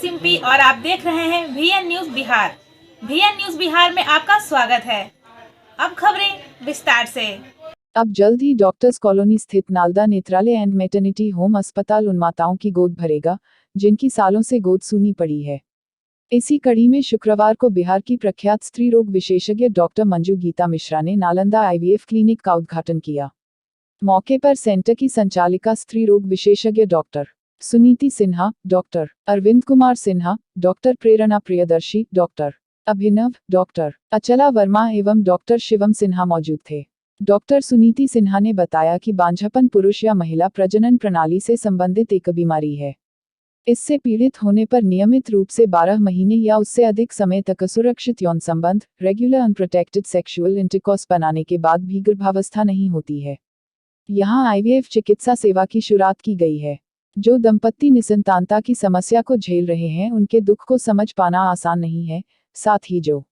सिंपी और आप देख रहे हैं VN news Bihar. VN news Bihar में आपका स्वागत है। अब खबरें विस्तार से। अब जल्द ही डॉक्टर्स कॉलोनी स्थित नालदा नेत्रालय एंड मैटरनिटी होम अस्पताल उन माताओं की गोद भरेगा जिनकी सालों से गोद सूनी पड़ी है। इसी कड़ी में शुक्रवार को बिहार की प्रख्यात स्त्री रोग विशेषज्ञ डॉक्टर मंजू गीता मिश्रा ने नालंदा IVF क्लिनिक का उद्घाटन किया। मौके पर सेंटर की संचालिका स्त्री रोग विशेषज्ञ doctor Suniti Sinha, doctor Arvind Kumar Sinha, doctor Prerna Priyadarshi, doctor Abhinav, doctor Achala Verma एवं डॉक्टर शिवम सिन्हा मौजूद थे। डॉक्टर सुनीति सिन्हा ने बताया कि बांझपन पुरुष या महिला प्रजनन प्रणाली से संबंधित एक बीमारी है। इससे पीड़ित होने पर नियमित रूप से 12 महीने या उससे अधिक समय तक असुरक्षित यौन संबंध रेगुलर अनप्रोटेक्टेड सेक्सुअल इंटरकॉर्स बनाने के बाद भी गर्भावस्था नहीं होती है। यहाँ IVF चिकित्सा सेवा की शुरुआत की गई है। जो दंपत्ति निसंतानता की समस्या को झेल रहे हैं उनके दुख को समझ पाना आसान नहीं है। साथ ही जो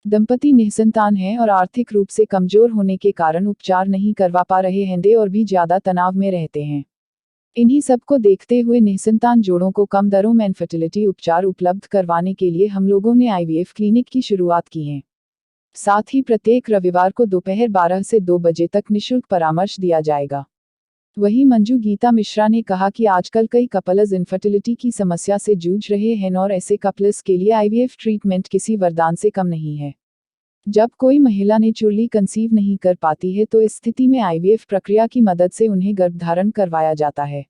दंपति निसंतान हैं और आर्थिक रूप से कमजोर होने के कारण उपचार नहीं करवा पा रहे हैं और भी ज्यादा तनाव में रहते हैं। इन्हीं सब को देखते हुए निसंतान जोड़ों को कम दरों में इनफर्टिलिटी उपचार उपलब्ध करवाने के लिए हम लोगों ने IVF क्लिनिक की शुरुआत की है। साथ ही प्रत्येक रविवार को दोपहर 12 से 2 बजे तक निःशुल्क परामर्श दिया जाएगा। वहीं मंजू गीता मिश्रा ने कहा कि आजकल कई कपल्स इनफर्टिलिटी की समस्या से जूझ रहे हैं और ऐसे कपल्स के लिए IVF ट्रीटमेंट किसी वरदान से कम नहीं है। जब कोई महिला नेचुरली कंसीव नहीं कर पाती है तो इस स्थिति में IVF प्रक्रिया की मदद से उन्हें गर्भधारण करवाया जाता है।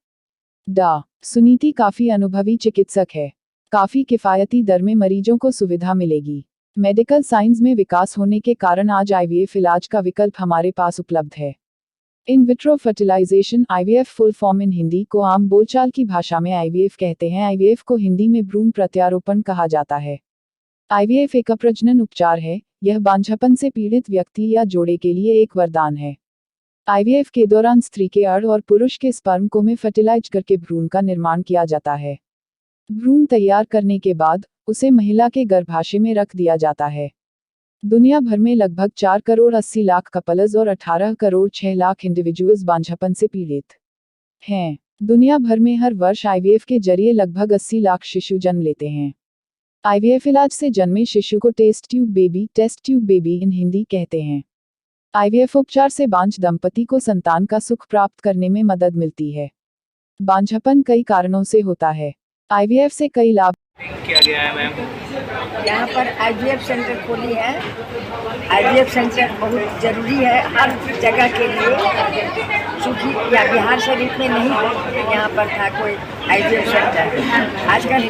डॉ. सुनीति काफी अनुभवी चिकित्सक है। काफी किफायती दर में मरीजों को सुविधा मिलेगी। मेडिकल साइंस में विकास होने के कारण आज IVF इलाज का विकल्प हमारे पास उपलब्ध है। In vitro fertilisation IVF full form in Hindi को आम बोलचाल की भाषा में IVF कहते हैं। IVF को हिंदी में भ्रूण प्रत्यारोपण कहा जाता है। IVF एक अप्रजनन उपचार है। यह बांझपन से पीड़ित व्यक्ति या जोड़े के लिए एक वरदान है। IVF के दौरान स्त्री के अण्ड और पुरुष के स्पर्म को में फर्टिलाइज करके भ्रूण का निर्माण किया जाता है। भ्रूण तैयार करने के बाद उसे महिला के गर्भाशय में रख दिया जाता है। दुनिया भर में लगभग 4 करोड़ 80 लाख कपल्स और 18 करोड़ 6 लाख इंडिविजुअल्स बांझपन से पीड़ित हैं। दुनिया भर में हर वर्ष IVF के जरिए लगभग 80 लाख शिशु जन्म लेते हैं। IVF इलाज से जन्मे शिशु को test tube baby in Hindi कहते हैं। IVF उपचार से बांझ दंपति को संतान का सुख प्राप्त करने में मदद मिलती है। बांझपन कई कारणों से होता है। IVF से कई लाभ किया गया है मैम। यहाँ पर IVF सेंटर खोली है। IVF सेंटर बहुत ज़रूरी है हर जगह के लिए, क्योंकि या बिहार शरीफ में नहीं यहाँ पर था कोई IVF सेंटर। आजकल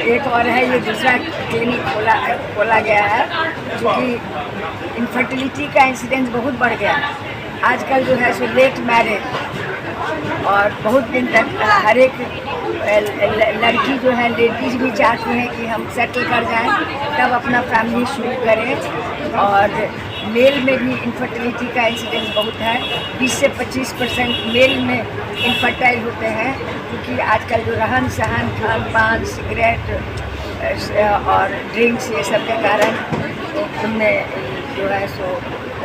एक और है, ये दूसरा क्लिनिक खोला गया है, क्योंकि इनफर्टिलिटी का इंसिडेंस बहुत बढ़ गया है। आजकल जो है सो लेट मैरिज और बहुत दिन तक हर एक लड़की जो है लेडीज भी चाहती हैं कि हम सेटल कर जाएं तब अपना फैमिली शुरू करें। और मेल में भी इनफर्टिलिटी का इंसिडेंस बहुत है। 20 से 25% मेल में इनफर्टाइल होते हैं, क्योंकि आजकल जो रहन सहन खान पान सिगरेट और ड्रिंक्स ये सब के कारण उनमें जो है सो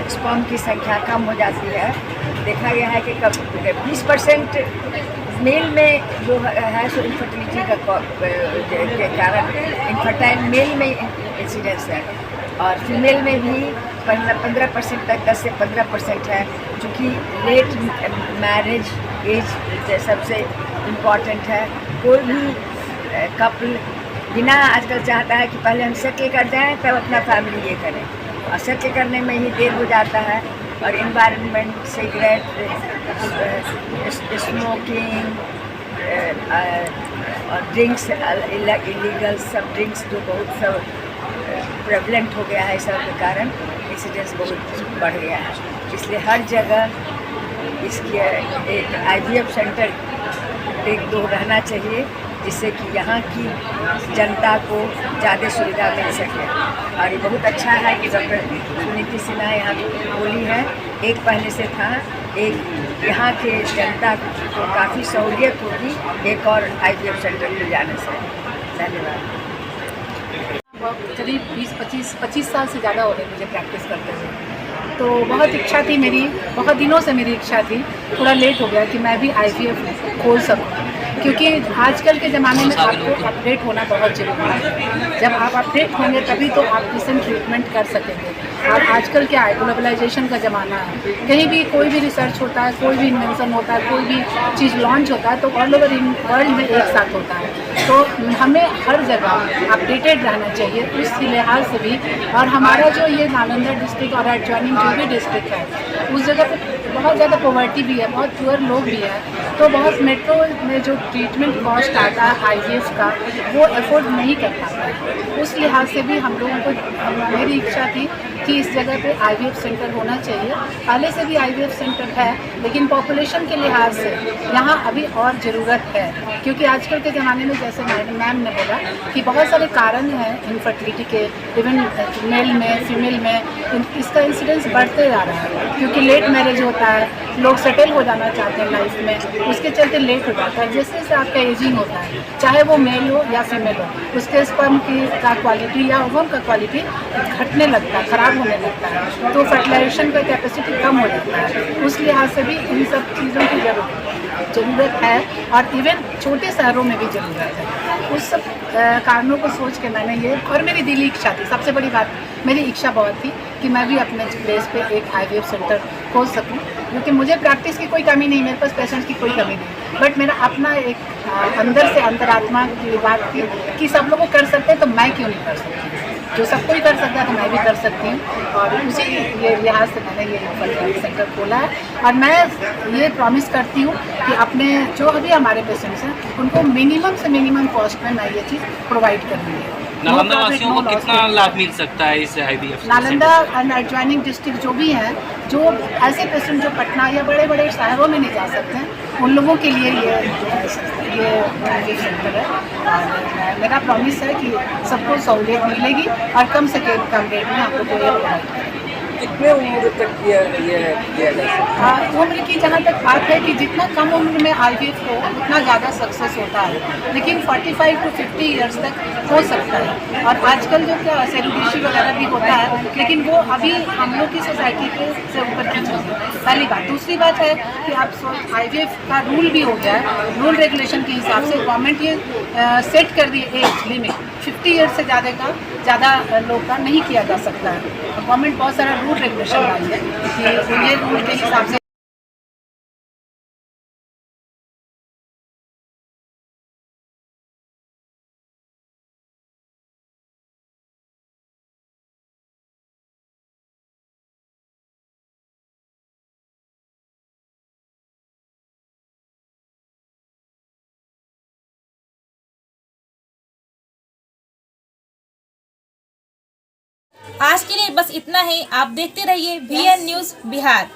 स्पर्म की संख्या कम हो जाती है। देखा गया है कि 20% मेल में जो है सो इनफर्टिलिटी के कारण इनफर्टाइल मेल में इंसिडेंस है, और फीमेल में भी 15% तक 10 से 15% है, क्योंकि लेट मैरिज एज सबसे इम्पॉर्टेंट है। कोई भी कपल बिना आजकल चाहता है कि पहले हम सेटल कर जाएं तब अपना फैमिली ये करें, और सेटल करने में ही देर हो जाता है। और इन्वायरमेंट, सिगरेट, स्मोकिंग और ड्रिंक्स, इलीगल सब ड्रिंक्स जो बहुत सब प्रेवलेंट हो गया है, इस सब के कारण इंसिडेंस बहुत बढ़ गया है। इसलिए हर जगह इसकी एक IVF सेंटर 1-2 रहना चाहिए, जिससे कि यहाँ की जनता को ज़्यादा सुविधा मिल सके। और ये बहुत अच्छा है कि डॉक्टर सुनीति सिन्हा यहाँ बोली है। एक पहले से था, एक यहाँ के जनता को काफ़ी सहूलियत होगी एक और IVF सेंटर खुल जाने से। धन्यवाद। करीब 20-25 साल से ज़्यादा हो गए मुझे प्रैक्टिस करते हुए, तो बहुत इच्छा थी मेरी, बहुत दिनों से मेरी इच्छा थी। थोड़ा लेट हो गया कि मैं भी IVF खोल सकूँ, क्योंकि आजकल के ज़माने में आपको अपडेट होना बहुत ज़रूरी है। जब आप अपडेट होंगे तभी तो आप पेशेंट ट्रीटमेंट कर सकेंगे। और आजकल क्या है, ग्लोबलाइजेशन का ज़माना है, कहीं भी कोई भी रिसर्च होता है, कोई भी इन्वेंशन होता है, कोई भी चीज़ लॉन्च होता है तो ऑल ओवर इन वर्ल्ड में एक साथ होता है। तो हमें हर जगह अपडेटेड रहना चाहिए उस लिहाज से भी। और हमारा जो ये नालंदा डिस्ट्रिक्ट और एडजॉइनिंग जो भी डिस्ट्रिक्ट है उस जगह पे बहुत ज़्यादा पॉवर्टी भी है, बहुत पुअर लोग भी हैं, तो बहुत मेट्रो में जो ट्रीटमेंट कॉस्ट आता है आईवीएफ का वो अफोर्ड नहीं कर पाता है। उस लिहाज से भी हम लोगों को, मेरी इच्छा थी कि इस जगह पे आईवीएफ सेंटर होना चाहिए। पहले से भी आईवीएफ सेंटर है लेकिन पॉपुलेशन के लिहाज से यहाँ अभी और ज़रूरत है, क्योंकि आजकल के ज़माने में जैसे मैम ने बोला कि बहुत सारे कारण हैं इनफर्टिलिटी के, इवन मेल में फीमेल में इसका इंसिडेंस बढ़ते जा रहा है, क्योंकि लेट मैरिज होता है, लोग सेटल हो जाना चाहते हैं लाइफ में, उसके चलते लेट हो जाता है। जैसे जैसे आपका एजिंग होता है, चाहे वो मेल हो या फीमेल हो, उसके स्पर्म की का क्वालिटी या ओवम का क्वालिटी घटने लगता है, ख़राब होने लगता है, तो फर्टिलाइजेशन का कैपेसिटी कम हो जाता है। उस लिहाज से भी इन सब चीज़ों की ज़रूरत है और इवन छोटे शहरों में भी ज़रूरत है। उस सब कारणों को सोच के मैंने ये, और मेरी दिली इच्छा थी, सबसे बड़ी बात मेरी इच्छा बहुत थी कि मैं भी अपने प्लेस पे एक आईवीएफ सेंटर खोल सकूं, क्योंकि मुझे प्रैक्टिस की कोई कमी नहीं, मेरे पास पेशेंट्स की कोई कमी नहीं, बट मेरा अपना एक अंदर से अंतरात्मा की बात थी कि सब लोग कर सकते हैं तो मैं क्यों नहीं कर सकती। जो सब कोई कर सकता है तो मैं भी कर सकती हूँ, और उसी ये लिहाज से मैंने ये फर्टिलाइजेशन सेंटर खोला है। और मैं ये प्रॉमिस करती हूँ कि अपने जो अभी हमारे पेशेंट्स हैं उनको मिनिमम से मिनिमम कॉस्ट में मैं ये चीज़ प्रोवाइड करूँगी। नालंदा वासियों को कितना लाभ मिल सकता है इस IVF Nalanda and adjoining district जो भी हैं, जो ऐसे पेशेंट जो पटना या बड़े बड़े शहरों में नहीं जा सकते हैं, उन लोगों के लिए ये आईवीएफ सेंटर है। और मेरा प्रॉमिस है कि सबको सहूलियत मिलेगी और कम से कम रेट में आप लोग को ये प्रोवाइड करेंगे। कितने उम्र तक किया जा सकता है? उम्र की जहाँ तक बात है कि जितना कम उम्र में आईवीएफ हो उतना ज़्यादा सक्सेस होता है, लेकिन 45 to 50 ईयर्स तक हो सकता है। और आजकल जो क्या सेरोगेसी वगैरह भी होता है, लेकिन वो अभी हम लोग की सोसाइटी के से ऊपर की चीज़ है, पहली बात। दूसरी बात है कि आप आईवीएफ का रूल भी हो गया है, रूल रेगुलेशन के हिसाब से गवर्नमेंट ये सेट कर दी एज लिमिट 50 ईयर्स से ज़्यादा लोग का नहीं किया जा सकता है। गवर्नमेंट बहुत सारा रूल रेगुलेशन लाई है कि ये रूल के हिसाब से आज के लिए बस इतना ही। आप देखते रहिए VN न्यूज़ बिहार।